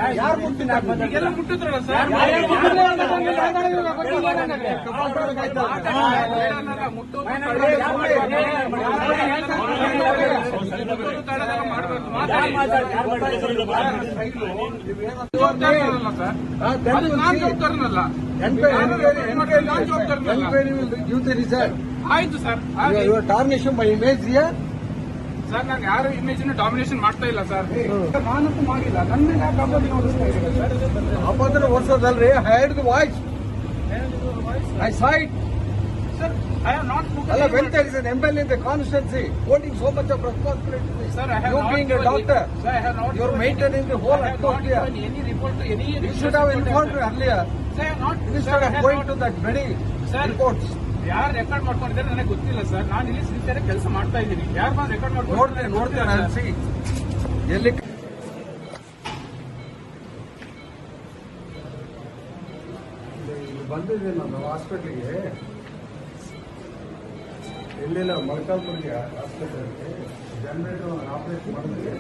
ಯಾರು ಮುಟ್ಟಿದ್ರಲ್ಲ ಸರ್ ಆಯ್ತು ಸರ್ ಟಾರ್ನಿಷನ್ ಮೈ image sir ನಾನು ಯಾರು ಇಮೇಜ್ ಡಾಮಿನೇಷನ್ ಮಾಡ್ತಾ ಇಲ್ಲ ಸರ್. ನಾನಂತೂ ಮಾಡಿಲ್ಲ. ನನ್ನ ಮೇಲೆ ಯಾಕೆ ಅಪರಾಧ ನೋಡಿಸ್ತಾ ಇದ್ದೀರಾ ಸರ್? ಅಪರಾಧ ಓಡಿಸೋದಲ್ರಿ. I heard the voice. I saw it. Sir, I have not put Allah, when there is an MLA in the constituency holding so much of responsibility, sir, I have you not being a doctor, sir, I have not you are maintaining the whole atmosphere. any report to any. You should have informed me earlier. Sir, I have not. Instead of going to that many reports. ಯಾರು record ಮಾಡ್ಕೊಂಡಿದ್ದಾರೆ ನನಗೆ ಗೊತ್ತಿಲ್ಲ sir. ನಾನು ಇಲ್ಲಿ sincere ಕೆಲಸ ಮಾಡ್ತಾ ಇದ್ದೀನಿ. ಯಾರು ನಾನು ರೆಕಾರ್ಡ್ ನೋಡ್ತೇನೆ ಅನ್ಸಿ ಎಲ್ಲಿ ಬಂದಿದ್ದೆ ನಾನು ಹಾಸ್ಪಿಟ್ಲಿಗೆ. ಎಲ್ಲೆಲ್ಲ ಮೊಳಕಾಲ್ಮೂರಿಗೆ ಹಾಸ್ಪಿಟಲ್ಗೆ ಜನರೇಟರ್ ಆಪರೇಟ್ ಮಾಡಿದ್ರೆ